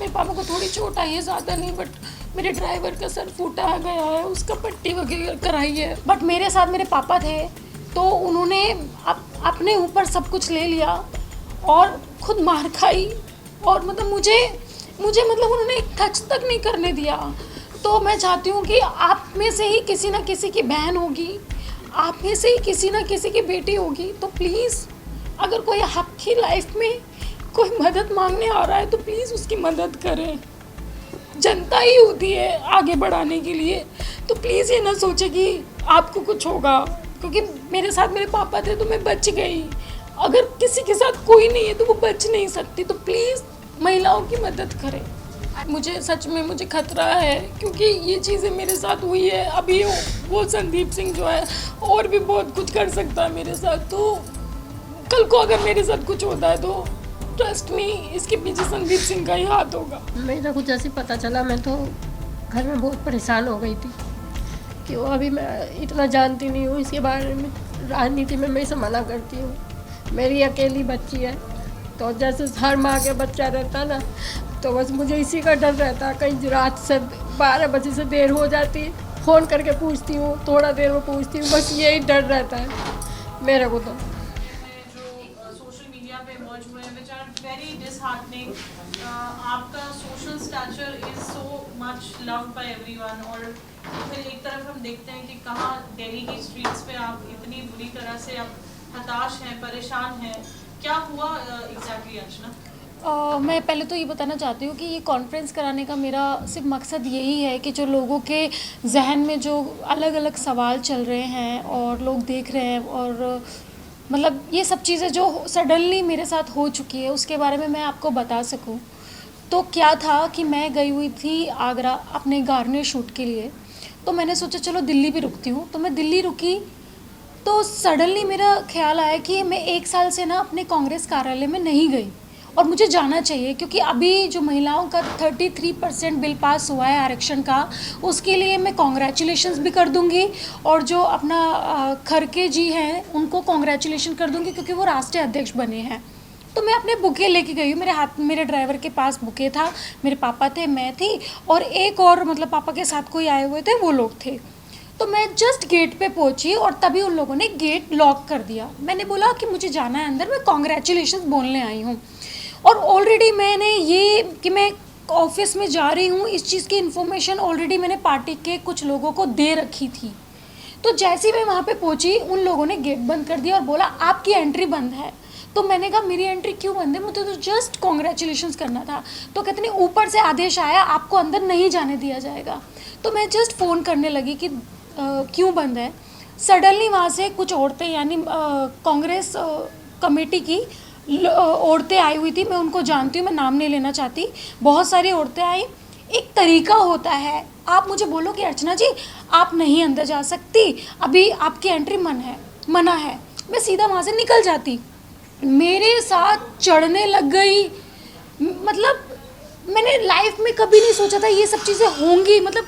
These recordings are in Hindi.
मेरे पापा को थोड़ी चोट आई है, ज़्यादा नहीं, बट मेरे ड्राइवर का सर फूटा गया है, उसका पट्टी वगैरह कराई है। बट मेरे साथ मेरे पापा थे तो उन्होंने अपने ऊपर सब कुछ ले लिया और खुद मार खाई, और मतलब मुझे मतलब उन्होंने एक टच तक नहीं करने दिया। तो मैं चाहती हूँ कि आप में से ही किसी ना किसी की बहन होगी, आप में से ही किसी ना किसी की बेटी होगी, तो प्लीज़ अगर कोई आपकी लाइफ में कोई मदद मांगने आ रहा है तो प्लीज़ उसकी मदद करें। जनता ही होती है आगे बढ़ाने के लिए, तो प्लीज़ ये ना सोचे कि आपको कुछ होगा, क्योंकि मेरे साथ मेरे पापा थे तो मैं बच गई। अगर किसी के साथ कोई नहीं है तो वो बच नहीं सकती, तो प्लीज़ महिलाओं की मदद करें। मुझे सच में मुझे खतरा है, क्योंकि ये चीज़ें मेरे साथ हुई है। अभी वो संदीप सिंह जो है और भी बहुत कुछ कर सकता है मेरे साथ, तो कल को अगर मेरे साथ कुछ होता है तो ट्रस्ट मी, इसके पीछे संदीप सिंह का ही हाथ होगा। मेरा कुछ जैसे पता चला मैं तो घर में बहुत परेशान हो गई थी कि वो अभी मैं इतना जानती नहीं हूँ इसके बारे में। राजनीति में मैं इसे मना करती हूँ। मेरी अकेली बच्ची है, तो जैसे हर माँ के बच्चा रहता ना, तो बस मुझे इसी का डर रहता। कहीं रात से 12 बजे से देर हो जाती, फ़ोन करके पूछती हूँ, थोड़ा देर में पूछती हूँ, बस यही डर रहता है मेरे को। तो जो सोशल मीडिया पे इमर्ज हुए हैं व्हिच आर वेरी डिसहार्टनिंग। आपका social stature is so much loved by everyone, और फिर एक तरफ हम देखते हैं कि कहाँ दिल्ली की स्ट्रीट्स पे आप इतनी बुरी तरह से आप हताश हैं, परेशान हैं। क्या हुआ एग्जैक्टली अर्चना? मैं पहले तो ये बताना चाहती हूँ कि ये कॉन्फ्रेंस कराने का मेरा सिर्फ मकसद यही है कि जो लोगों के जहन में जो अलग अलग सवाल चल रहे हैं और लोग देख रहे हैं, और मतलब ये सब चीज़ें जो सडनली मेरे साथ हो चुकी है उसके बारे में मैं आपको बता सकूँ। तो क्या था कि मैं गई हुई थी आगरा अपने गार्नियर शूट के लिए, तो मैंने सोचा चलो दिल्ली भी रुकती हूँ, तो मैं दिल्ली रुकी। तो सडनली मेरा ख्याल आया कि मैं 1 साल से ना अपने कांग्रेस कार्यालय में नहीं गई और मुझे जाना चाहिए, क्योंकि अभी जो महिलाओं का 33% बिल पास हुआ है आरक्षण का, उसके लिए मैं कॉन्ग्रेचुलेशंस भी कर दूंगी, और जो अपना खरके जी हैं उनको कॉन्ग्रेचुलेशन कर दूंगी क्योंकि वो राष्ट्रीय अध्यक्ष बने हैं। तो मैं अपने बुके लेके गई हूँ, मेरे ड्राइवर के पास बुके था, मेरे पापा थे, मैं थी, और एक और मतलब पापा के साथ कोई आए हुए थे, वो लोग थे। तो मैं जस्ट गेट पे पहुंची और तभी उन लोगों ने गेट लॉक कर दिया। मैंने बोला कि मुझे जाना है अंदर, मैं कॉन्ग्रेचुलेशंस बोलने आई हूँ, और ऑलरेडी मैंने ये कि मैं ऑफिस में जा रही हूँ इस चीज़ की इन्फॉर्मेशन ऑलरेडी मैंने पार्टी के कुछ लोगों को दे रखी थी। तो जैसे ही मैं वहाँ पे पहुँची उन लोगों ने गेट बंद कर दिया और बोला आपकी एंट्री बंद है। तो मैंने कहा मेरी एंट्री क्यों बंद है, मुझे तो जस्ट कॉन्ग्रेचुलेशंस करना था। तो कहते नहीं ऊपर से आदेश आया आपको अंदर नहीं जाने दिया जाएगा। तो मैं जस्ट फ़ोन करने लगी कि क्यों बंद है। सडनली वहाँ से कुछ औरतें यानी कांग्रेस कमेटी की औरतें आई हुई थी, मैं उनको जानती हूँ, मैं नाम नहीं लेना चाहती, बहुत सारी औरतें आई। एक तरीका होता है, आप मुझे बोलो कि अर्चना जी आप नहीं अंदर जा सकती, अभी आपकी एंट्री मना है, मैं सीधा वहाँ से निकल जाती। मेरे साथ चढ़ने लग गई, मतलब मैंने लाइफ में कभी नहीं सोचा था ये सब चीज़ें होंगी। मतलब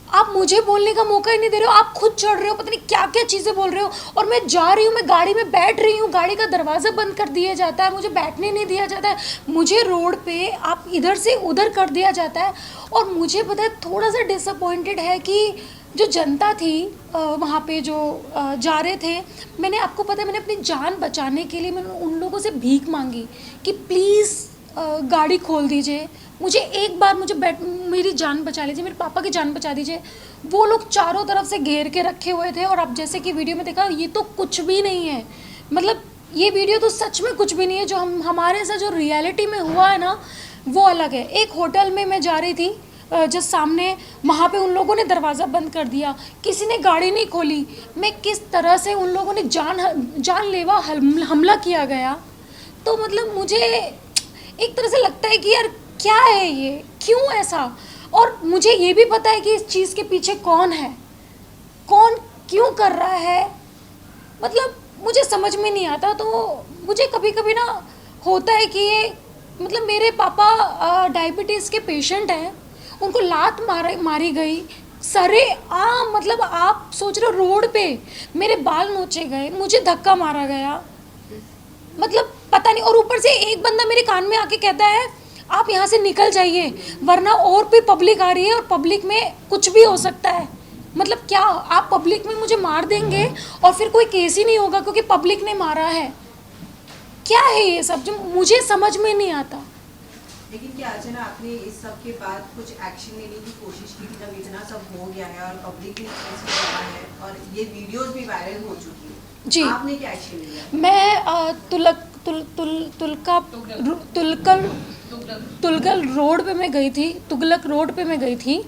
आप मुझे बोलने का मौका ही नहीं दे रहे हो, आप खुद चढ़ रहे हो, पता नहीं क्या क्या चीज़ें बोल रहे हो, और मैं जा रही हूँ, मैं गाड़ी में बैठ रही हूँ, गाड़ी का दरवाज़ा बंद कर दिया जाता है, मुझे बैठने नहीं दिया जाता है, मुझे रोड पे आप इधर से उधर कर दिया जाता है। और मुझे पता है थोड़ा सा डिसअपॉइंटेड है कि जो जनता थी वहाँ पे जो जा रहे थे, मैंने आपको पता है मैंने अपनी जान बचाने के लिए मैंने उन लोगों से भीख मांगी कि प्लीज़ गाड़ी खोल दीजिए, मुझे एक बार मेरी जान बचा लीजिए, मेरे पापा की जान बचा दीजिए। वो लोग चारों तरफ से घेर के रखे हुए थे, और अब जैसे कि वीडियो में देखा ये तो कुछ भी नहीं है, मतलब ये वीडियो तो सच में कुछ भी नहीं है। जो हमारे साथ जो रियलिटी में हुआ है ना वो अलग है। एक होटल में मैं जा रही थी जस्ट सामने, वहाँ पे उन लोगों ने दरवाज़ा बंद कर दिया, किसी ने गाड़ी नहीं खोली, मैं किस तरह से उन लोगों ने जानलेवा हमला किया गया। तो मतलब मुझे एक तरह से लगता है कि यार क्या है ये, क्यों ऐसा। और मुझे ये भी पता है कि इस चीज़ के पीछे कौन है, कौन क्यों कर रहा है, मतलब मुझे समझ में नहीं आता। तो मुझे कभी कभी ना होता है कि ये मतलब मेरे पापा डायबिटीज़ के पेशेंट हैं, उनको लात मारी गई सरे आम, मतलब आप सोच रहे हो रोड पे मेरे बाल नोचे गए, मुझे धक्का मारा गया, मतलब पता नहीं। और ऊपर से एक बंदा मेरे कान में आके कहता है आप यहाँ से निकल जाइए, वरना और भी पब्लिक आ रही है और पब्लिक में कुछ भी हो सकता है। मतलब क्या आप पब्लिक में मुझे मार देंगे और फिर कोई केस ही नहीं होगा क्योंकि पब्लिक ने मारा है? क्या है ये सब जो मुझे समझ में नहीं आता। लेकिन क्या अर्चना, आपने इस सब के बाद कुछ एक्शन लेने की कोशिश की थी जब इतना सब हो गया है और पब्लिक ने इसमें कहा है और ये वीडियोस भी वायरल हो चुकी है, जी, आपने क्या एक्शन लिया? मैं तुलगल रोड पे मैं गई थी, तुगलक रोड पे मैं गई थी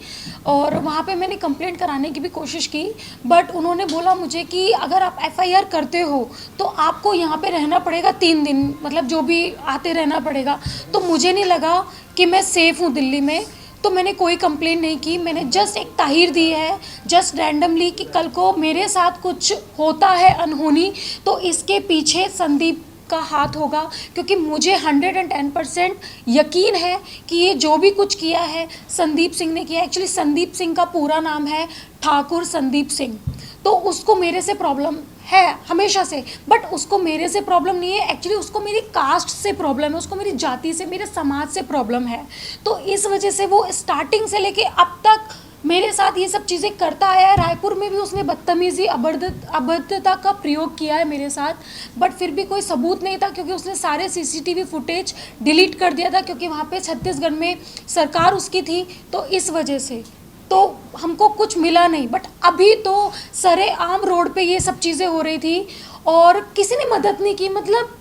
और वहाँ पे मैंने कंप्लेंट कराने की भी कोशिश की, बट उन्होंने बोला मुझे कि अगर आप एफआईआर करते हो तो आपको यहाँ पे रहना पड़ेगा 3 दिन, मतलब जो भी आते रहना पड़ेगा। तो मुझे नहीं लगा कि मैं सेफ़ हूँ दिल्ली में, तो मैंने कोई कंप्लेंट नहीं की। मैंने जस्ट एक ताहीर दी है, जस्ट रैंडमली, कि कल को मेरे साथ कुछ होता है अनहोनी तो इसके पीछे संदीप का हाथ होगा, क्योंकि मुझे 110% यकीन है कि ये जो भी कुछ किया है संदीप सिंह ने किया। एक्चुअली संदीप सिंह का पूरा नाम है ठाकुर संदीप सिंह, तो उसको मेरे से प्रॉब्लम है हमेशा से, बट उसको मेरे से प्रॉब्लम नहीं है, एक्चुअली उसको मेरी कास्ट से प्रॉब्लम है, उसको मेरी जाति से, मेरे समाज से प्रॉब्लम है। तो इस वजह से वो स्टार्टिंग से लेके अब तक मेरे साथ ये सब चीज़ें करता आया है। रायपुर में भी उसने बदतमीज़ी, अभद्रता का प्रयोग किया है मेरे साथ, बट फिर भी कोई सबूत नहीं था क्योंकि उसने सारे सीसीटीवी फुटेज डिलीट कर दिया था, क्योंकि वहाँ पे छत्तीसगढ़ में सरकार उसकी थी, तो इस वजह से तो हमको कुछ मिला नहीं। बट अभी तो सरेआम रोड पे ये सब चीज़ें हो रही थी और किसी ने मदद नहीं की। मतलब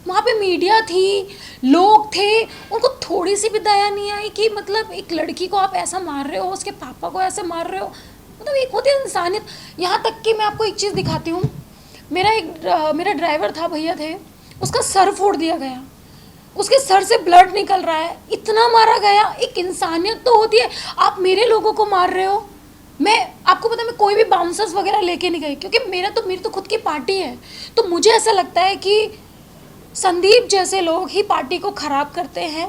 वहाँ पे मीडिया थी, लोग थे, उनको थोड़ी सी भी दया नहीं आई कि मतलब एक लड़की को आप ऐसा मार रहे हो, उसके पापा को ऐसे मार रहे हो। मतलब एक होती है इंसानियत। यहाँ तक कि मैं आपको एक चीज़ दिखाती हूँ, मेरा ड्राइवर था, भैया थे, उसका सर फोड़ दिया गया, उसके सर से ब्लड निकल रहा है, इतना मारा गया। एक इंसानियत तो होती है, आप मेरे लोगों को मार रहे हो। मैं आपको पता है, मैं कोई भी बाउंसर्स वगैरह लेके नहीं गई, क्योंकि मेरी तो खुद की पार्टी है। तो मुझे ऐसा लगता है कि संदीप जैसे लोग ही पार्टी को ख़राब करते हैं।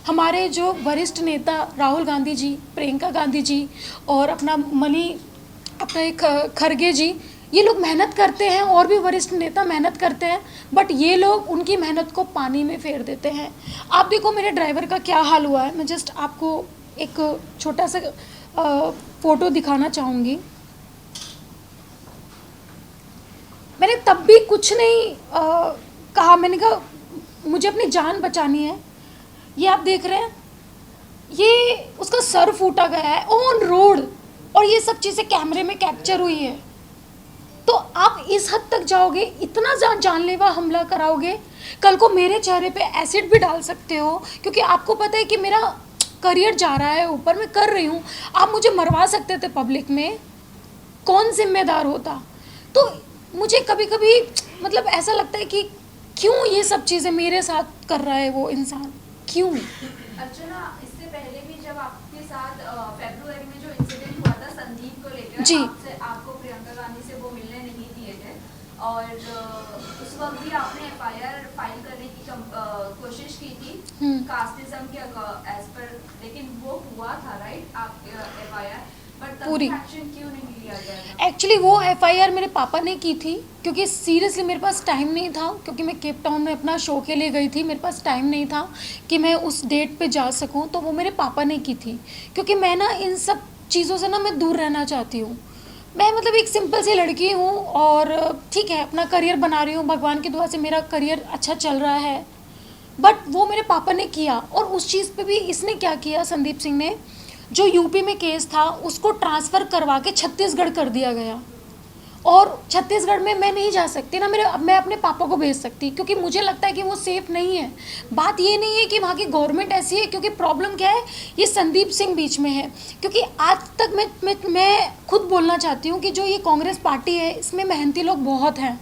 हमारे जो वरिष्ठ नेता राहुल गांधी जी, प्रियंका गांधी जी और अपना एक खरगे जी, ये लोग मेहनत करते हैं और भी वरिष्ठ नेता मेहनत करते हैं, बट ये लोग उनकी मेहनत को पानी में फेर देते हैं। आप देखो मेरे ड्राइवर का क्या हाल हुआ है। मैं जस्ट आपको एक छोटा सा फ़ोटो दिखाना चाहूँगी। मैंने तब भी कुछ नहीं कहा, मैंने कहा मुझे अपनी जान बचानी है। ये आप देख रहे हैं, ये उसका सर फूटा गया है ऑन रोड, और ये सब चीज़ें कैमरे में कैप्चर हुई है। तो आप इस हद तक जाओगे, इतना जानलेवा हमला कराओगे। कल को मेरे चेहरे पे एसिड भी डाल सकते हो, क्योंकि आपको पता है कि मेरा करियर जा रहा है ऊपर, मैं कर रही हूँ। आप मुझे मरवा सकते थे पब्लिक में, कौन जिम्मेदार होता? तो मुझे कभी कभी मतलब ऐसा लगता है कि क्यों ये सब चीज़ें मेरे साथ कर रहा है वो इंसान, क्यों? अर्चना, इससे पहले भी जब आपके साथ फरवरी में जो इंसिडेंट हुआ था संदीप को लेकर, जी, आपको प्रियंका गांधी से वो मिलने नहीं दिए थे और उस वक्त भी आपने एफआईआर फाइल करने की कोशिश की थी कास्टिज्म के एज पर, लेकिन वो हुआ था राइट आप एफआईआर, बट तब एक्शन क्यों नहीं लिया गया? एक्चुअली वो एफआईआर मेरे पापा ने की थी, क्योंकि सीरियसली मेरे पास टाइम नहीं था, क्योंकि मैं केप टाउन में अपना शो के लिए गई थी, मेरे पास टाइम नहीं था कि मैं उस डेट पे जा सकूं। तो वो मेरे पापा ने की थी, क्योंकि मैं ना इन सब चीज़ों से ना मैं दूर रहना चाहती हूँ। मैं मतलब एक सिंपल सी लड़की हूँ और ठीक है अपना करियर बना रही हूँ, भगवान की दुआ से मेरा करियर अच्छा चल रहा है, बट वो मेरे पापा ने किया। और उस चीज़ पे भी इसने क्या किया, संदीप सिंह ने, जो यूपी में केस था उसको ट्रांसफ़र करवा के छत्तीसगढ़ कर दिया गया। और छत्तीसगढ़ में मैं नहीं जा सकती ना, मैं अपने पापा को भेज सकती, क्योंकि मुझे लगता है कि वो सेफ़ नहीं है। बात ये नहीं है कि वहाँ की गवर्नमेंट ऐसी है, क्योंकि प्रॉब्लम क्या है, ये संदीप सिंह बीच में है। क्योंकि आज तक मैं खुद बोलना चाहती हूँ कि जो ये कांग्रेस पार्टी है इसमें मेहनती लोग बहुत हैं,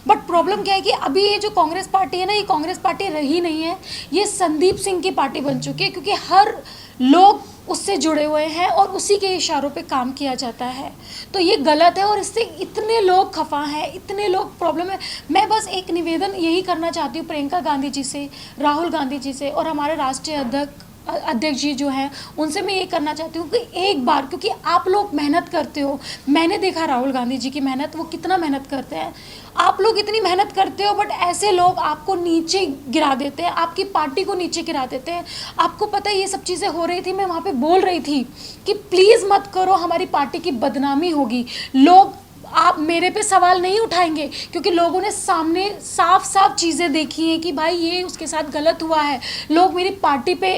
बट प्रॉब्लम क्या है कि अभी ये जो कांग्रेस पार्टी है ना, ये कांग्रेस पार्टी रही नहीं है, ये संदीप सिंह की पार्टी बन चुकी है, क्योंकि हर लोग उससे जुड़े हुए हैं और उसी के इशारों पे काम किया जाता है। तो ये गलत है और इससे इतने लोग खफा हैं, इतने लोग प्रॉब्लम है। मैं बस एक निवेदन यही करना चाहती हूँ प्रियंका गांधी जी से, राहुल गांधी जी से और हमारे राष्ट्रीय अध्यक्ष अध्यक्ष जी जो हैं उनसे मैं ये करना चाहती हूँ कि एक बार, क्योंकि आप लोग मेहनत करते हो, मैंने देखा राहुल गांधी जी की मेहनत, वो कितना मेहनत करते हैं, आप लोग इतनी मेहनत करते हो, बट ऐसे लोग आपको नीचे गिरा देते हैं, आपकी पार्टी को नीचे गिरा देते हैं। आपको पता है ये सब चीज़ें हो रही थी, मैं वहाँ पे बोल रही थी कि प्लीज़ मत करो, हमारी पार्टी की बदनामी होगी। लोग आप मेरे पे सवाल नहीं उठाएंगे क्योंकि लोगों ने सामने साफ साफ चीज़ें देखी हैं कि भाई ये उसके साथ गलत हुआ है, लोग मेरी पार्टी पे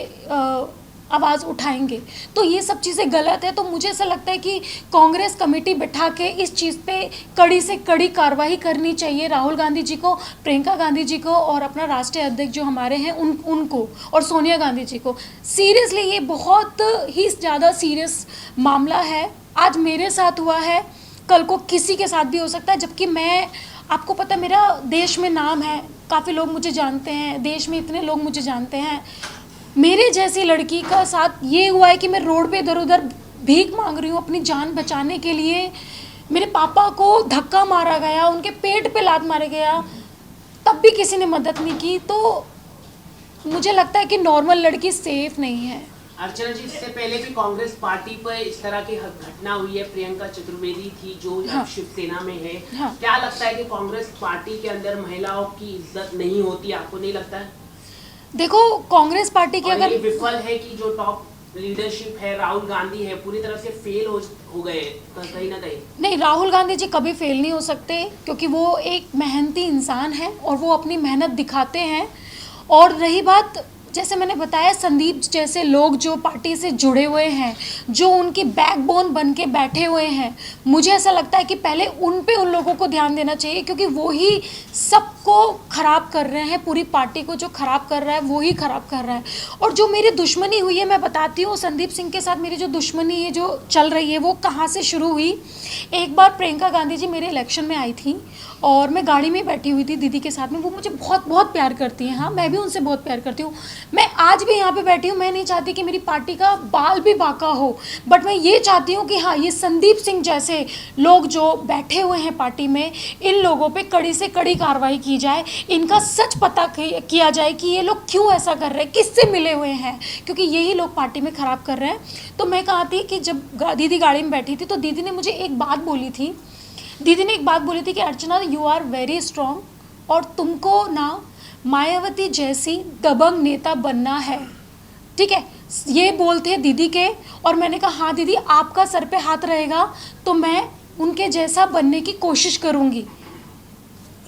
आवाज़ उठाएंगे। तो ये सब चीज़ें गलत है। तो मुझे ऐसा लगता है कि कांग्रेस कमेटी बिठा के इस चीज़ पे कड़ी से कड़ी कार्रवाई करनी चाहिए, राहुल गांधी जी को, प्रियंका गांधी जी को और अपना राष्ट्रीय अध्यक्ष जो हमारे हैं उनको और सोनिया गांधी जी को। सीरियसली ये बहुत ही ज़्यादा सीरियस मामला है। आज मेरे साथ हुआ है, कल को किसी के साथ भी हो सकता है। जबकि मैं, आपको पता है मेरा देश में नाम है, काफ़ी लोग मुझे जानते हैं, देश में इतने लोग मुझे जानते हैं। मेरे जैसी लड़की का साथ ये हुआ है कि मैं रोड पे इधर उधर भीख मांग रही हूँ अपनी जान बचाने के लिए। मेरे पापा को धक्का मारा गया, उनके पेट पे लात मारा गया, तब भी किसी ने मदद नहीं की। तो मुझे लगता है कि नॉर्मल लड़की सेफ नहीं है। अर्चना जी, इससे पहले भी कांग्रेस पार्टी पर इस तरह की घटना हुई है। प्रियंका चतुर्वेदी थी जो अब शिवसेना में है। क्या लगता है कि कांग्रेस पार्टी के अंदर महिलाओं की इज्जत नहीं होती, आपको नहीं लगता है? देखो, कांग्रेस पार्टी की अगर ये विफल है कि जो टॉप लीडरशिप है, राहुल गांधी है, पूरी तरह से फेल हो गए कहीं ना कहीं। नहीं, राहुल गांधी जी कभी फेल नहीं हो सकते क्योंकि वो एक मेहनती इंसान है और वो अपनी मेहनत दिखाते हैं। और रही बात, जैसे मैंने बताया, संदीप जैसे लोग जो पार्टी से जुड़े हुए हैं, जो उनकी बैकबोन बन के बैठे हुए हैं, मुझे ऐसा लगता है कि पहले उन लोगों को ध्यान देना चाहिए क्योंकि वो ही सबको ख़राब कर रहे हैं। पूरी पार्टी को जो ख़राब कर रहा है वो ही ख़राब कर रहा है। और जो मेरी दुश्मनी हुई है, मैं बताती हूँ, संदीप सिंह के साथ मेरी जो दुश्मनी है जो चल रही है वो कहाँ से शुरू हुई। एक बार प्रियंका गांधी जी मेरे इलेक्शन में आई थी और मैं गाड़ी में बैठी हुई थी दीदी के साथ में। वो मुझे बहुत बहुत प्यार करती हैं, हाँ, मैं भी उनसे बहुत प्यार करती हूँ। मैं आज भी यहाँ पे बैठी हूँ, मैं नहीं चाहती कि मेरी पार्टी का बाल भी बाका हो, बट मैं ये चाहती हूँ कि हाँ, ये संदीप सिंह जैसे लोग जो बैठे हुए हैं पार्टी में, इन लोगों पे कड़ी से कड़ी कार्रवाई की जाए, इनका सच पता किया जाए कि ये लोग क्यों ऐसा कर रहे हैं, किससे मिले हुए हैं, क्योंकि यही लोग पार्टी में ख़राब कर रहे हैं। तो मैं कहा थी कि जब दीदी गाड़ी में बैठी थी तो दीदी ने मुझे एक बात बोली थी, कि अर्चना, यू आर वेरी स्ट्रॉन्ग और तुमको ना मायावती जैसी दबंग नेता बनना है, ठीक है। ये बोलते दीदी के, और मैंने कहा हाँ दीदी, आपका सर पे हाथ रहेगा तो मैं उनके जैसा बनने की कोशिश करूँगी।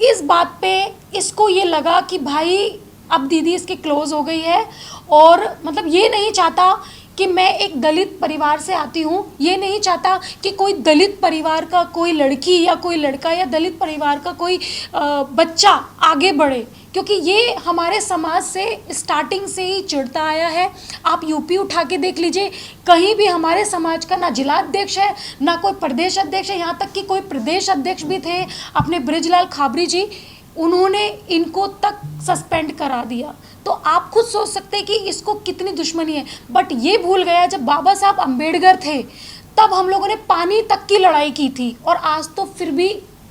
इस बात पे इसको ये लगा कि भाई अब दीदी इसके क्लोज हो गई है और मतलब ये नहीं चाहता कि मैं एक दलित परिवार से आती हूँ, ये नहीं चाहता कि कोई दलित परिवार का कोई लड़की या कोई लड़का या दलित परिवार का कोई बच्चा आगे बढ़े, क्योंकि ये हमारे समाज से स्टार्टिंग से ही चिढ़ता आया है। आप यूपी उठा के देख लीजिए, कहीं भी हमारे समाज का ना जिला अध्यक्ष है, ना कोई प्रदेश अध्यक्ष है, यहाँ तक कि कोई प्रदेश अध्यक्ष भी थे अपने बृजलाल खाबरी जी, उन्होंने इनको तक सस्पेंड करा दिया। तो आप खुद सोच सकते हैं कि इसको कितनी दुश्मनी है। बट ये भूल गया जब बाबा साहब अम्बेडकर थे तब हम लोगों ने पानी तक की लड़ाई की थी, और आज तो फिर भी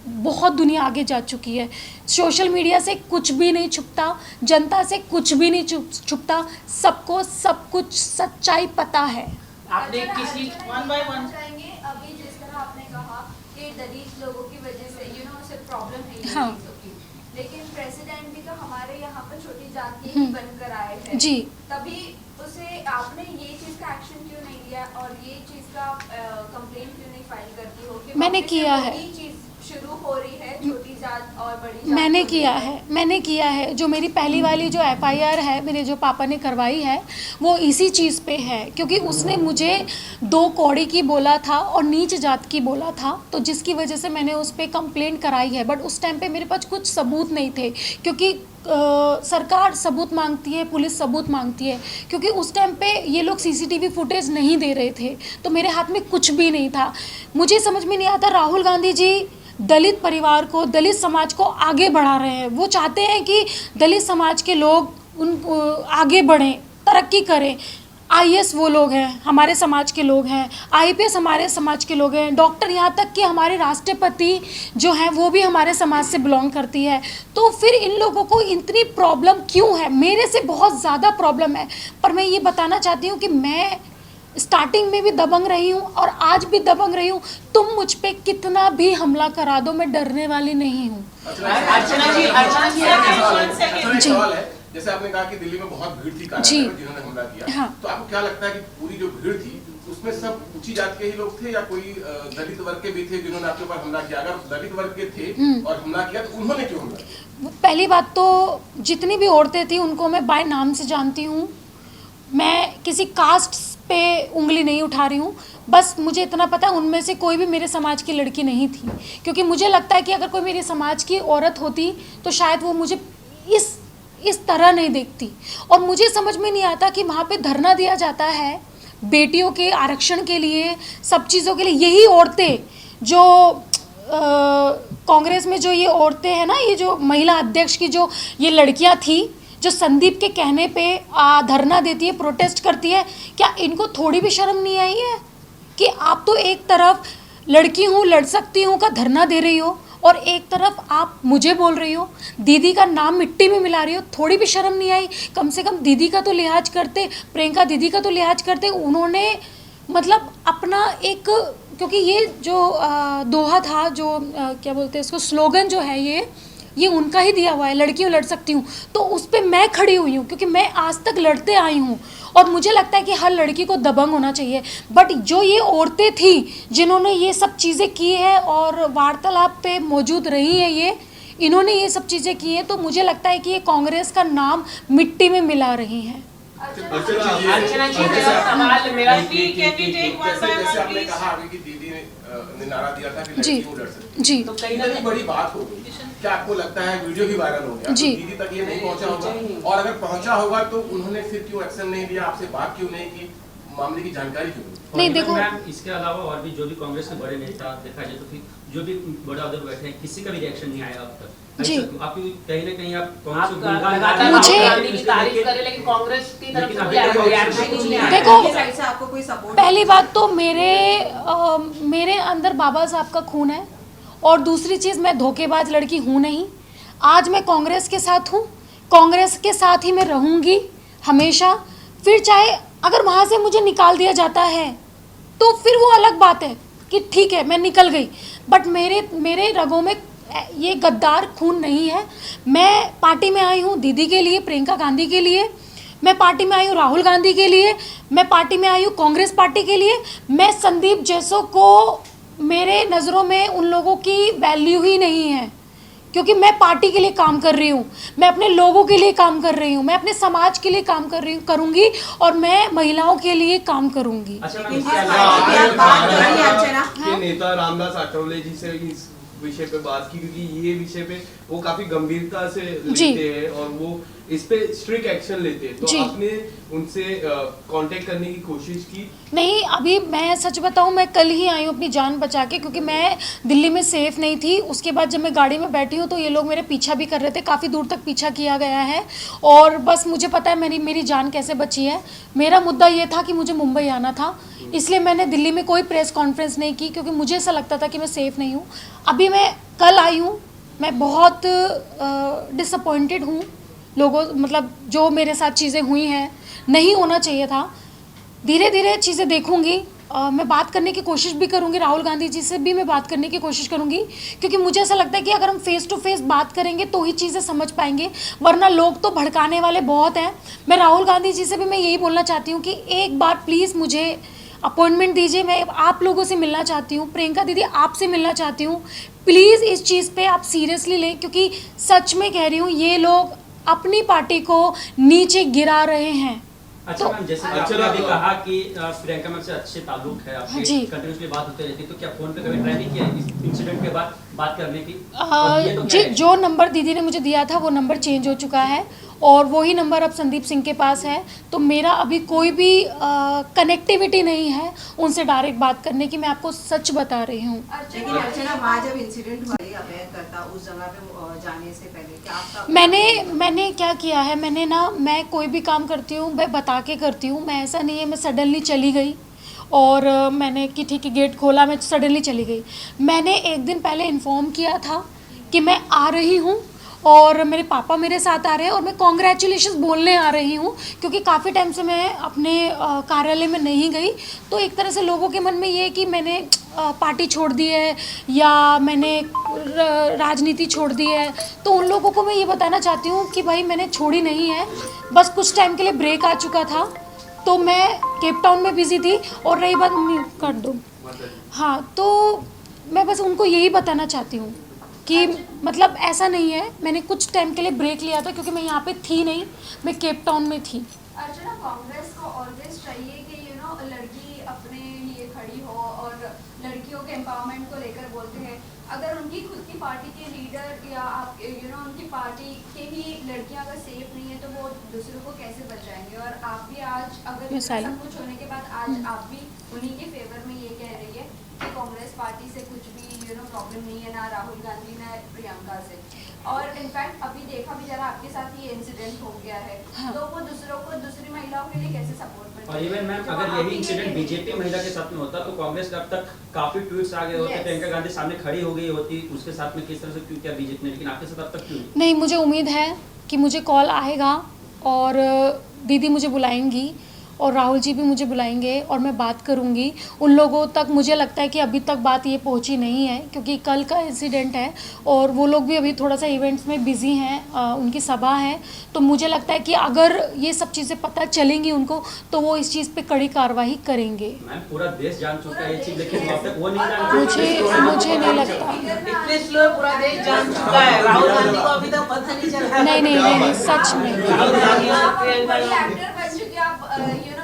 बहुत दुनिया आगे जा चुकी है। सोशल मीडिया से कुछ भी नहीं छुपता, जनता से कुछ भी नहीं छुपता, सबको सब कुछ सच्चाई पता है। आपने किसी one by one चाहेंगे, अभी जिस तरह आपने कहा कि दलित लोगों की वजह से सिर्फ प्रॉब्लम है ये हाँ। चीज़ों की, लेकिन प्रेसिडेंट भी तो हमारे यहाँ पर छोटी जाति ही बनकर आए हैं जी। तभी उसे आपने ये चीज़ का एक्शन क्यों नहीं लिया और ये चीज़ का कंप्लेंट क्यों नहीं फाइल करती हो कि मैंने वापस से किया है। वही चीज़ शुरू हो रही है, छोटी जात और बड़ी जात मैंने को किया है। जो मेरी पहली वाली जो FIR है, मेरे जो पापा ने करवाई है, वो इसी चीज़ पे है, क्योंकि उसने मुझे 2 कौड़ी की बोला था और नीच जात की बोला था, तो जिसकी वजह से मैंने उस पर कंप्लेंट कराई है। बट उस टाइम पे मेरे पास कुछ सबूत नहीं थे, क्योंकि सरकार सबूत मांगती है, पुलिस सबूत मांगती है, क्योंकि उस टाइम पे ये लोग CCTV फुटेज नहीं दे रहे थे, तो मेरे हाथ में कुछ भी नहीं था। मुझे समझ में नहीं आता, राहुल गांधी जी दलित परिवार को, दलित समाज को आगे बढ़ा रहे हैं। वो चाहते हैं कि दलित समाज के लोग आगे बढ़ें, तरक्की करें। आईएएस वो लोग हैं, हमारे समाज के लोग हैं, आईपीएस हमारे समाज के लोग हैं, डॉक्टर, यहाँ तक कि हमारे राष्ट्रपति जो हैं वो भी हमारे समाज से बिलोंग करती है। तो फिर इन लोगों को इतनी प्रॉब्लम क्यों है? मेरे से बहुत ज़्यादा प्रॉब्लम है। पर मैं ये बताना चाहती हूँ कि मैं स्टार्टिंग में भी दबंग रही हूँ और आज भी दबंग रही हूँ। तुम मुझ पे कितना भी हमला करा दो, मैं डरने वाली नहीं हूँ। अर्चना जी One जी। सवाल है, जैसे आपने कहा कि दिल्ली में बहुत भीड़ थी कार्यालय में जिन्होंने हमला किया, हाँ। तो आपको क्या लगता है कि पूरी जो भीड़ थी उसमें सब ऊंची जात के ही लोग थे या कोई दलित वर्ग के भी थे जिन्होंने आपके ऊपर हमला किया? अगर दलित वर्ग के थे और हमला किया तो उन्होंने क्यों हमला किया? पहली बात तो जितनी भी औरतें थी उनको मैं बाय नाम से जानती हूँ। मैं किसी कास्ट पे उंगली नहीं उठा रही हूँ। बस मुझे इतना पता है उनमें से कोई भी मेरे समाज की लड़की नहीं थी, क्योंकि मुझे लगता है कि अगर कोई मेरे समाज की औरत होती तो शायद वो मुझे इस तरह नहीं देखती। और मुझे समझ में नहीं आता कि वहाँ पे धरना दिया जाता है बेटियों के आरक्षण के लिए, सब चीज़ों के लिए। यही औरतें जो कांग्रेस में जो ये औरतें हैं ना, ये जो महिला अध्यक्ष की जो ये लड़कियां थी जो संदीप के कहने पे धरना देती है, प्रोटेस्ट करती है, क्या इनको थोड़ी भी शर्म नहीं आई है कि आप तो एक तरफ लड़की हूँ, लड़ सकती हूँ का धरना दे रही हो और एक तरफ आप मुझे बोल रही हो, दीदी का नाम मिट्टी में मिला रही हो? थोड़ी भी शर्म नहीं आई? कम से कम दीदी का तो लिहाज करते, प्रियंका दीदी का तो लिहाज करते। उन्होंने मतलब अपना एक, क्योंकि ये जो दोहा था, जो क्या बोलते हैं इसको, स्लोगन जो है ये उनका ही दिया हुआ है, लड़कियों लड़ सकती हूँ, तो उस पर मैं खड़ी हुई हूँ क्योंकि मैं आज तक लड़ते आई हूँ और मुझे लगता है कि हर लड़की को दबंग होना चाहिए। बट जो ये औरतें थी जिन्होंने ये सब चीज़ें की है और वार्तालाप पे मौजूद रही हैं, इन्होंने ये सब चीज़ें की हैं, तो मुझे लगता है कि ये कांग्रेस का नाम मिट्टी में मिला रही हैं। अर्चना जी मेरा सवाल मेरा Can we take one by जैसे one, आपने please? कहा अभी कि दीदी ने नारा दिया था कि जी। लड़की क्यों लड़ सकती है, जी तो कहीं इतनी बड़ी बात हो गई, क्या आपको लगता है वीडियो भी वायरल हो गया जी। तो दीदी तक ये नहीं पहुंचा होगा? और अगर पहुंचा होगा तो उन्होंने फिर क्यों एक्शन नहीं लिया, आपसे बात क्यों नहीं की, मामले की जानकारी क्यों नहीं? नहीं, देखो मैम, इसके अलावा और भी जो भी कांग्रेस के बड़े नेता देखा जाए तो फिर जो भी बड़े अहदे बैठे हैं, किसी का भी रिएक्शन नहीं आया अब तक। जी। आप कहीं ना कहीं आप आप कांग्रेस को गुणगान लगातार मुझे- राहुल गांधी की तारीफ करें लेकिन कांग्रेस की तरफ लेकिन से अभी तक रिएक्शन ही नहीं आया। देखो, आपकी साइड से आपको कोई सपोर्ट? पहली बात तो मेरे अंदर बाबा साहब का खून है और दूसरी चीज़, मैं धोखेबाज लड़की हूँ नहीं। आज मैं कांग्रेस के साथ हूँ, कांग्रेस के साथ ही मैं रहूँगी हमेशा। फिर चाहे अगर वहाँ से मुझे निकाल दिया जाता है तो फिर वो अलग बात है कि ठीक है मैं निकल गई, बट मेरे रगों में ये गद्दार खून नहीं है। मैं पार्टी में आई हूँ दीदी के लिए, प्रियंका गांधी के लिए, मैं पार्टी में आई हूँ राहुल गांधी के लिए, मैं पार्टी में आई हूँ कांग्रेस पार्टी के लिए। मैं संदीप जैसों को, मेरे नज़रों में उन लोगों की वैल्यू ही नहीं है, क्योंकि मैं पार्टी के लिए काम कर रही हूँ, मैं अपने लोगों के लिए काम कर रही हूँ, मैं अपने समाज के लिए काम कर रही हूँ, करूँगी और मैं महिलाओं के लिए काम करूँगी। अच्छा मैम, लेकिन इसके इस अलावा बात की आप बात करिए अर्चना। के नेता रामदास आठवले जी से इस विषय पे बात की, क्योंकि ये विषय पे वो काफी गंभीरता से जी। लेते हैं और वो इस पे स्ट्रिक्ट एक्शन लेते हैं, तो जी। आपने उनसे कांटेक्ट करने की कोशिश की? नहीं, अभी मैं सच बताऊं, मैं कल ही आई हूँ अपनी जान बचा के, क्योंकि मैं दिल्ली में सेफ़ नहीं थी। उसके बाद जब मैं गाड़ी में बैठी हूँ तो ये लोग मेरे पीछा भी कर रहे थे, काफ़ी दूर तक पीछा किया गया है और बस मुझे पता है मेरी जान कैसे बची है। मेरा मुद्दा ये था कि मुझे मुंबई आना था, इसलिए मैंने दिल्ली में कोई प्रेस कॉन्फ्रेंस नहीं की, क्योंकि मुझे ऐसा लगता था कि मैं सेफ़ नहीं हूँ। अभी मैं कल आई हूँ, मैं बहुत डिसअपॉइंटेड हूँ लोगों, मतलब जो मेरे साथ चीज़ें हुई हैं, नहीं होना चाहिए था। धीरे धीरे चीज़ें देखूंगी, मैं बात करने की कोशिश भी करूंगी, राहुल गांधी जी से भी मैं बात करने की कोशिश करूंगी, क्योंकि मुझे ऐसा लगता है कि अगर हम फेस टू फेस बात करेंगे तो ही चीज़ें समझ पाएंगे, वरना लोग तो भड़काने वाले बहुत हैं। मैं राहुल गांधी जी से भी मैं यही बोलना चाहती हूँ कि एक बार प्लीज़ मुझे अपॉइंटमेंट दीजिए, मैं आप लोगों से मिलना चाहती हूँ, प्रियंका दीदी आपसे मिलना चाहती हूँ। प्लीज़ इस चीज़ पे आप सीरियसली लें, क्योंकि सच में कह रही हूँ ये लोग अपनी पार्टी को नीचे गिरा रहे हैं। अच्छा मैम, जैसे अच्छा, आपने अभी कहा कि प्रियंका मैम से अच्छे ताल्लुक है आपके, जी। कंटिन्यूसली बात होती रहती है, तो क्या फोन पे कभी ट्राई नहीं किया इस इंसिडेंट के बाद बात करने की? और ये तो क्या है? जो नंबर दीदी ने मुझे दिया था वो नंबर चेंज हो चुका है और वही नंबर अब संदीप सिंह के पास है। तो मेरा अभी कोई भी कनेक्टिविटी नहीं है उनसे डायरेक्ट बात करने की, मैं आपको सच बता रही हूँ। लेकिन अर्चना, वहाँ जब इंसिडेंट हुआ अभय करता उस जगह पे जाने से पहले क्या आपका मैंने क्या किया है, मैं कोई भी काम करती हूँ मैं बता के करती हूँ। मैं ऐसा नहीं है मैं सडनली चली गई और मैंने कि ठीक है गेट खोला मैं सडनली चली गई। मैंने एक दिन पहले इन्फॉर्म किया था कि मैं आ रही हूँ और मेरे पापा मेरे साथ आ रहे हैं और मैं कॉन्ग्रेचुलेशंस बोलने आ रही हूँ, क्योंकि काफ़ी टाइम से मैं अपने कार्यालय में नहीं गई। तो एक तरह से लोगों के मन में ये है कि मैंने पार्टी छोड़ दी है या मैंने राजनीति छोड़ दी है। तो उन लोगों को मैं ये बताना चाहती हूँ कि भाई मैंने छोड़ी नहीं है, बस कुछ टाइम के लिए ब्रेक आ चुका था तो मैं केप टाउन में बिजी थी। और रही बात कर दो, हाँ, तो मैं बस उनको यही बताना चाहती हूँ कि मतलब ऐसा नहीं है, मैंने कुछ टाइम के लिए ब्रेक लिया था क्योंकि मैं यहाँ पे थी नहीं, मैं केप टाउन में थी। अर्चना, कांग्रेस को ऑलवेज चाहिए कि लड़की अपने लिए खड़ी हो और लड़कियों के एम्पावरमेंट को लेकर बोलते हैं। अगर उनकी खुद की पार्टी के लीडर या आप उनकी पार्टी के ही लड़कियां अगर सेफ नहीं है तो वो दूसरों को कैसे बचाएंगे? और आप भी आज अगर सब कुछ होने के बाद आज आप भी उन्हीं के फेवर में ये कह रही है कि कांग्रेस पार्टी से कुछ भी प्रॉब्लम नहीं है, ना राहुल गांधी ना प्रियंका से। और इनफैक्ट अभी देखा भी जरा आपके साथ ये इंसिडेंट हो गया है, तो वो दूसरों को दूसरी महिलाओं के लिए कैसे सपोर्ट करते हैं? और इवन मैम अगर यही इंसिडेंट बीजेपी महिला के साथ में होता तो कांग्रेस का अब तक काफी ट्वीट्स आ गए होते, प्रियंका गांधी सामने खड़ी हो गई होती, उसके साथ में किस तरह से क्यों क्या बीजेपी ने, लेकिन आपके साथ अब तक क्यों नहीं? मुझे उम्मीद है कि मुझे कॉल आएगा और दीदी मुझे बुलाएंगी और राहुल जी भी मुझे बुलाएंगे और मैं बात करूंगी उन लोगों तक। मुझे लगता है कि अभी तक बात ये पहुंची नहीं है क्योंकि कल का इंसिडेंट है और वो लोग भी अभी थोड़ा सा इवेंट्स में बिजी हैं, उनकी सभा है। तो मुझे लगता है कि अगर ये सब चीज़ें पता चलेंगी उनको तो वो इस चीज़ पे कड़ी कार्रवाई करेंगे। मैम पूरा देश जान चुका है ये चीज, लेकिन अब तक वो नहीं जान मुझे नहीं लगता। इतने स्लो पूरा देश जान चुका है, राहुल गांधी को अभी तक पता नहीं चला। नहीं सच में राहुल गांधी और प्रियंका एक्टर बन चुके आप,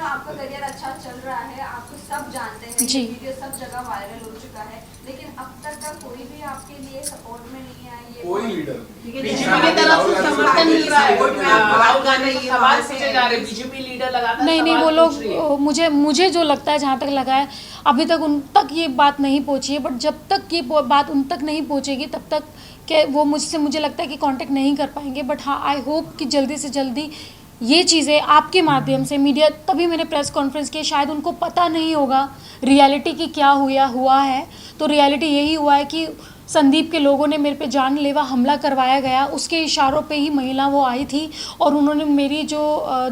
आपका करियर अच्छा चल रहा है, आपको सब जानते हैं, जी। वीडियो सब जगह वायरल हो चुका है, लेकिन अब तक का कोई भी आपके लिए सपोर्ट में नहीं आया। ये कोई लीडर बीजेपी की तरफ से समर्थन मिल रहा है, राहुल गांधी को सवाल पूछे जा रहे, बीजेपी लीडर लगातार नहीं वो लोग मुझे जो लगता है जहाँ तक लगा है अभी तक उन तक ये बात नहीं पहुँची है। बट जब तक ये बात उन तक नहीं पहुँचेगी तब तक कि वो मुझे लगता है कि कांटेक्ट नहीं कर पाएंगे। बट हाँ, आई होप कि जल्दी से जल्दी ये चीज़ें आपके माध्यम से मीडिया, तभी मैंने प्रेस कॉन्फ्रेंस की, शायद उनको पता नहीं होगा रियलिटी की क्या हुआ है। तो रियलिटी यही हुआ है कि संदीप के लोगों ने मेरे पे जानलेवा हमला करवाया गया, उसके इशारों पे ही महिला वो आई थी और उन्होंने मेरी जो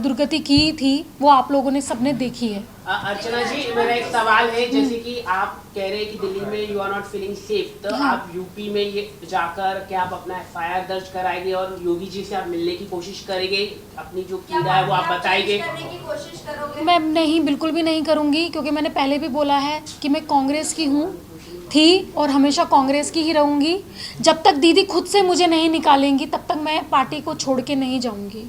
दुर्गति की थी वो आप लोगों ने सबने देखी है। अर्चना जी, मेरा एक सवाल है, जैसे कि आप कह रहे हैं कि दिल्ली में you are not feeling safe, तो आप यूपी में ये जाकर क्या आप अपना FIR दर्ज कराएंगे और योगी जी से आप मिलने की कोशिश करेंगे, अपनी जो पीड़ा है वो आप बताएंगे? करने की कोशिश करोगे? मैं नहीं, बिल्कुल भी नहीं करूँगी, क्योंकि मैंने पहले भी बोला है कि मैं कांग्रेस की थी और हमेशा कांग्रेस की ही रहूँगी। जब तक दीदी खुद से मुझे नहीं निकालेंगी तब तक मैं पार्टी को छोड़ के नहीं जाऊँगी।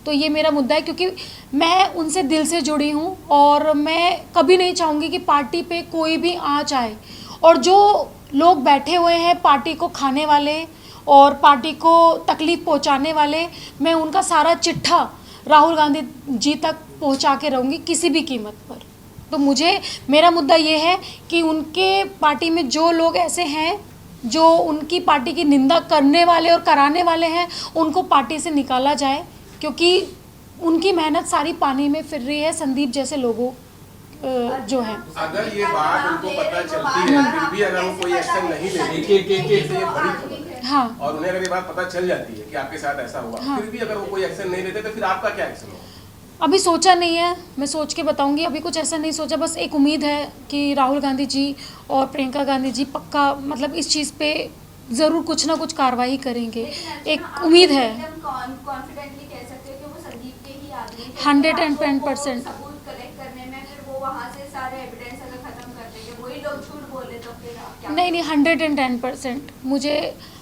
तो ये मेरा मुद्दा है, क्योंकि मैं उनसे दिल से जुड़ी हूँ और मैं कभी नहीं चाहूँगी कि पार्टी पे कोई भी आँच आए। और जो लोग बैठे हुए हैं पार्टी को खाने वाले और पार्टी को तकलीफ़ पहुँचाने वाले, मैं उनका सारा चिट्ठा राहुल गांधी जी तक पहुँचा के रहूँगी किसी भी कीमत पर। तो मेरा मुद्दा ये है कि उनके पार्टी में जो लोग ऐसे हैं जो उनकी पार्टी की निंदा करने वाले और कराने वाले हैं, उनको पार्टी से निकाला जाए, क्योंकि उनकी मेहनत सारी पानी में फिर रही है संदीप जैसे लोगों जो हैं। अगर ये बात उनको पता चलती है फिर भी अगर वो कोई एक्शन नहीं लेती, ये बड़ी खबर है। हाँ, और उन्हें अगर ये बात पता चल जाती है कि आपके साथ ऐसा हुआ, हाँ, फिर भी अगर वो कोई एक्शन नहीं लेते तो फिर आपका क्या एक्शन होगा? अभी सोचा नहीं है, मैं सोच के बताऊंगी। अभी कुछ ऐसा नहीं सोचा, बस एक उम्मीद है कि राहुल गांधी जी और प्रियंका गांधी जी पक्का मतलब इस चीज़ पे ज़रूर कुछ ना कुछ कार्रवाई करेंगे, एक उम्मीद है। कॉन्फिडेंटली कह सकते हो कि वो संदीप के ही आदमी थे। 110% सबूत कलेक्ट करने में फिर वो वहाँ से सारे एविडेंस अगर खत्म कर देंगे, वही लोग झूठ बोले तो फिर आप क्या? नहीं 110%।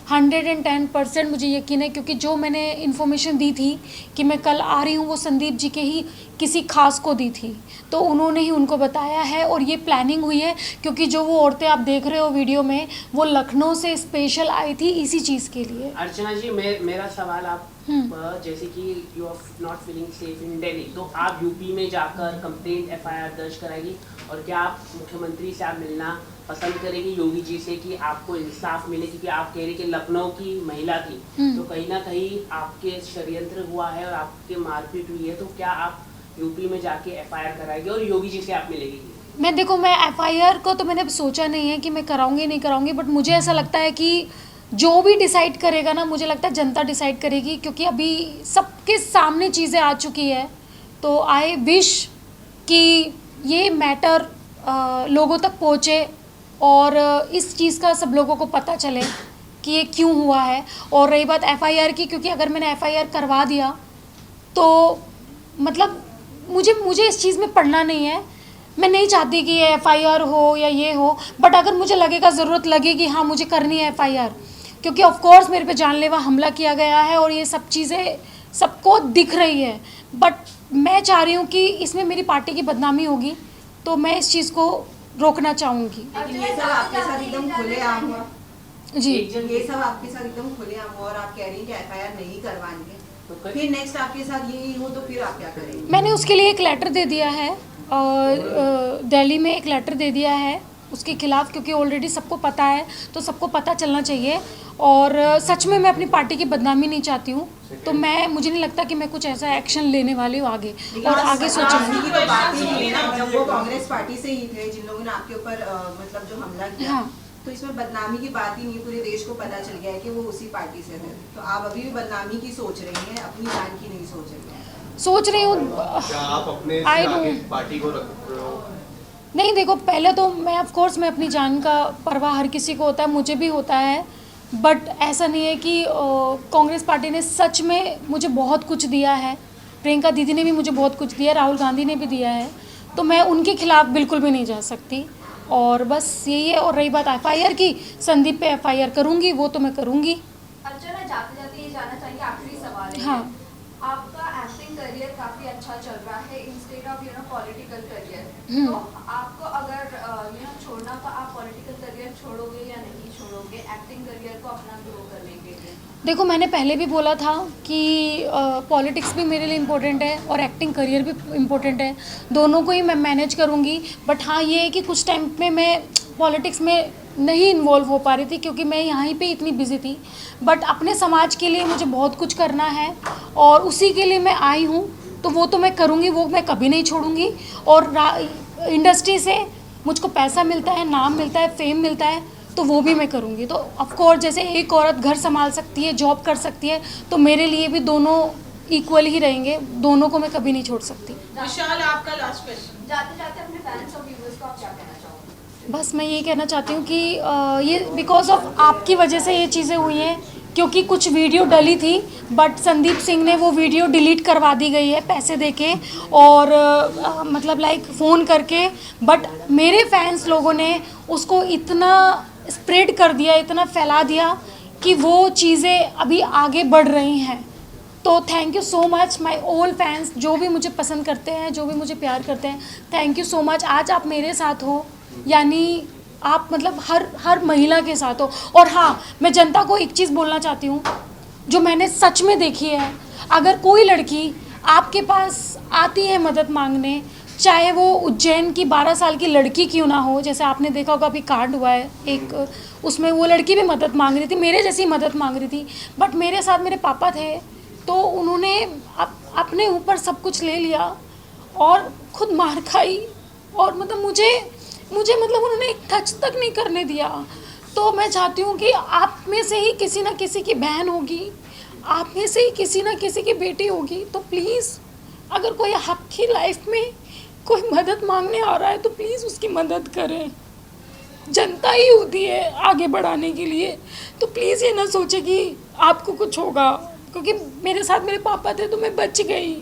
110% मुझे यकीन है, क्योंकि जो मैंने इन्फॉर्मेशन दी थी कि मैं कल आ रही हूँ वो संदीप जी के ही किसी खास को दी थी, तो उन्होंने ही उनको बताया है और ये प्लानिंग हुई है, क्योंकि जो वो औरतें आप देख रहे हो वीडियो में वो लखनऊ से स्पेशल आई थी इसी चीज़ के लिए। अर्चना जी, मेरा सवाल आप जैसे कि you are not feeling safe in Delhi, तो आप यूपी में जाकर कंप्लेंट FIR दर्ज कराएगी, और क्या आप मुख्यमंत्री से आप मिलना पसंद करेगी योगी जी से कि आपको इंसाफ मिले, क्योंकि आप कह रही कि लखनऊ की महिला थी, तो कहीं ना कहीं आपके षड्यंत्र हुआ है और आपके मारपीट हुई है, तो क्या आप यूपी में जाके FIR कराएगी और योगी जी से आप मिलेगी? मैं FIR को तो मैंने सोचा नहीं है कि मैं कराऊंगी नहीं कराऊंगी, बट मुझे ऐसा लगता है कि जो भी डिसाइड करेगा ना, मुझे लगता है जनता डिसाइड करेगी, क्योंकि अभी सबके सामने चीज़ें आ चुकी है। तो आई विश कि ये मैटर लोगों तक पहुँचे और इस चीज़ का सब लोगों को पता चले कि ये क्यों हुआ है। और रही बात FIR की, क्योंकि अगर मैंने FIR करवा दिया तो मतलब मुझे इस चीज़ में पढ़ना नहीं है। मैं नहीं चाहती कि ये FIR हो या ये हो, बट अगर मुझे लगेगा, ज़रूरत लगेगी, हाँ मुझे करनी है FIR, क्योंकि ऑफ कोर्स मेरे पे जानलेवा हमला किया गया है और ये सब चीज़ें सबको दिख रही है, बट मैं चाह रही हूँ कि इसमें मेरी पार्टी की बदनामी होगी, तो मैं इस चीज़ को रोकना चाहूँगी। लेकिन ये सब आपके साथ एकदम खुलेआम हुआ जी, ये सब आपके साथ एकदम खुलेआम हुआ और आप कह रही हैं कि FIR नहीं करवाएंगे, तो फिर नेक्स्ट आपके साथ यही हो तो फिर आप क्या करेंगे? मैंने उसके लिए एक लेटर दे दिया है और दिल्ली में एक लेटर दे दिया है उसके खिलाफ़, क्योंकि ऑलरेडी सबको पता है, तो सबको पता चलना चाहिए। और सच में मैं अपनी पार्टी की बदनामी नहीं चाहती हूँ, तो मुझे नहीं लगता कि मैं कुछ ऐसा एक्शन लेने वाली हूँ आगे, और आगे सोचूंगी। की तो बात ही नहीं है ना, जब वो कांग्रेस पार्टी से ही थे जिन लोगों ने आपके ऊपर मतलब जो हमला किया, हाँ। तो इसमें बदनामी की बात ही नहीं, पूरे देश को पता चल गया है कि वो उसी पार्टी से थे। तो आप अभी भी बदनामी की सोच रही हैं, अपनी जान की नहीं सोच रही हैं। सोच रही हूँ। क्या आप अपने I से आगे don't- पार्टी को रख रहे हो? नहीं, देखो, पहले तो मैं ऑफ कोर्स मैं अपनी जान का परवाह हर किसी को होता है, मुझे भी होता है, बट ऐसा नहीं है कि कांग्रेस पार्टी ने सच में मुझे बहुत कुछ दिया है। प्रियंका दीदी ने भी मुझे बहुत कुछ दिया, राहुल गांधी ने भी दिया है, तो मैं उनके खिलाफ़ बिल्कुल भी नहीं जा सकती। और बस यही है। और रही बात FIR की, संदीप पे FIR करूँगी, वो तो मैं करूँगी। अर्चना, जाते जाते ये जानना चाहिए, आखिरी सवाल है। हाँ। आपका एक्टिंग करियर काफी अच्छा चल रहा है इंस्टेड ऑफ पॉलिटिकल करियर, तो आपको अगर छोड़ना, तो आप पॉलिटिकल करियर छोड़ोगे या नहीं छोड़ोगे एक्टिंग करियर को अपना ग्रो करने के लिए? देखो, मैंने पहले भी बोला था कि पॉलिटिक्स भी मेरे लिए इम्पोर्टेंट है और एक्टिंग करियर भी इम्पोर्टेंट है, दोनों को ही मैं मैनेज करूँगी। बट हाँ, ये है कि कुछ टाइम में मैं पॉलिटिक्स में नहीं इन्वॉल्व हो पा रही थी, क्योंकि मैं यहाँ पे इतनी बिजी थी। बट अपने समाज के लिए मुझे बहुत कुछ करना है और उसी के लिए मैं आई हूँ, तो वो तो मैं करूँगी, वो मैं कभी नहीं छोड़ूंगी। और इंडस्ट्री से मुझको पैसा मिलता है, नाम मिलता है, फेम मिलता है, तो वो भी मैं करूँगी। तो ऑफकोर्स जैसे एक औरत घर संभाल सकती है, जॉब कर सकती है, तो मेरे लिए भी दोनों इक्वल ही रहेंगे, दोनों को मैं कभी नहीं छोड़ सकती। विशाल, आपका लास्ट क्वेश्चन। जाते जाते अपने फैंस और व्यूअर्स को आप क्या कहना चाहोगे? बस मैं ये कहना चाहती हूँ कि ये बिकॉज ऑफ आपकी वजह से ये चीज़ें हुई हैं, क्योंकि कुछ वीडियो डली थी, बट संदीप सिंह ने वो वीडियो डिलीट करवा दी गई है पैसे देके और मतलब लाइक फ़ोन करके। बट मेरे फैंस लोगों ने उसको इतना स्प्रेड कर दिया, इतना फैला दिया कि वो चीज़ें अभी आगे बढ़ रही हैं। तो thank you so much my all fans, जो भी मुझे पसंद करते हैं, जो भी मुझे प्यार करते हैं, थैंक यू सो मच। आज आप मेरे साथ हो, यानी आप मतलब हर महिला के साथ हो। और हाँ, मैं जनता को एक चीज़ बोलना चाहती हूँ जो मैंने सच में देखी है। अगर कोई लड़की आपके पास आती है मदद मांगने, चाहे वो उज्जैन की 12 साल की लड़की क्यों ना हो, जैसे आपने देखा होगा अभी कांड हुआ है एक, उसमें वो लड़की भी मदद मांग रही थी, मेरे जैसी मदद मांग रही थी, बट मेरे साथ मेरे पापा थे, तो उन्होंने अपने ऊपर सब कुछ ले लिया और खुद मार खाई। और मतलब मुझे मतलब उन्होंने एक टच तक नहीं करने दिया। तो मैं चाहती हूँ कि आप में से ही किसी ना किसी की बहन होगी, आप में से ही किसी ना किसी की बेटी होगी, तो प्लीज़ अगर कोई आपकी लाइफ में कोई मदद मांगने आ रहा है तो प्लीज़ उसकी मदद करें। जनता ही होती है आगे बढ़ाने के लिए, तो प्लीज़ ये ना सोचे कि आपको कुछ होगा, क्योंकि मेरे साथ मेरे पापा थे तो मैं बच गई।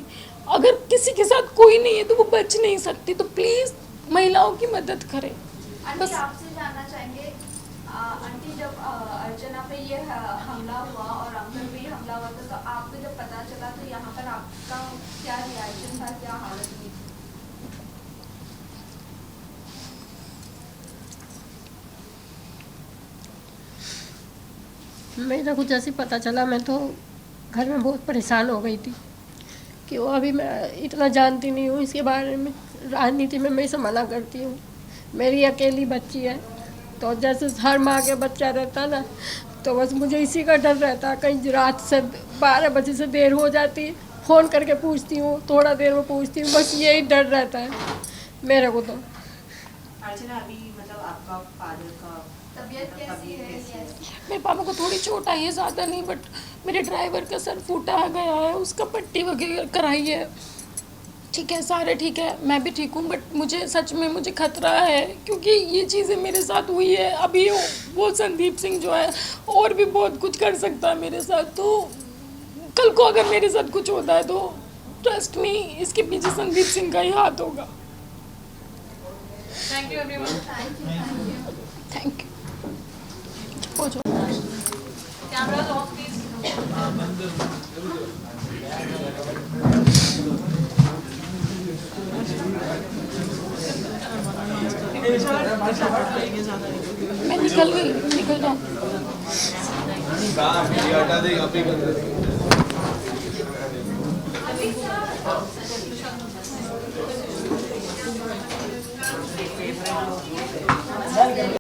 अगर किसी के साथ कोई नहीं है तो वो बच नहीं सकती। तो प्लीज़ महिलाओं की मदद करें आंटी, बस। आपसे जानना चाहेंगे आंटी जब अर्चना पे ये हमला हुआ और अंकल पे हमला हुआ था, तो आपको जब पता चला तो यहाँ पर आपका क्या रिएक्शन था, क्या हालत हुई? मेरा कुछ जैसे पता चला मैं तो घर में बहुत परेशान हो गई थी कि वो अभी मैं इतना जानती नहीं हूँ इसके बारे में। राजनीति में मैं इसे मना करती हूँ। मेरी अकेली बच्ची है, तो जैसे हर माँ के बच्चा रहता ना, तो बस मुझे इसी का डर रहता। कहीं रात से 12 बजे से देर हो जाती, फ़ोन करके पूछती हूँ, थोड़ा देर में पूछती हूँ, बस यही डर रहता है मेरे को। तो अर्चना अभी मतलब आपका फादर का तबीयत कैसी है? मेरे पापा को थोड़ी चोट आई है, ज़्यादा नहीं, बट मेरे ड्राइवर का सर फूटा गया है, उसका पट्टी वगैरह कराई है। ठीक है, सारे ठीक है, मैं भी ठीक हूँ, बट मुझे सच में मुझे खतरा है क्योंकि ये चीज़ें मेरे साथ हुई है। अभी वो संदीप सिंह जो है और भी बहुत कुछ कर सकता है मेरे साथ, तो कल को अगर मेरे साथ कुछ होता है तो ट्रस्ट मी, इसके पीछे संदीप सिंह का ही हाथ होगा। Thank you everyone. Thank you. हो जाओ। Cameras of please. मैं निकल गई, निकल जाऊँ। हटा दे, यहाँ पे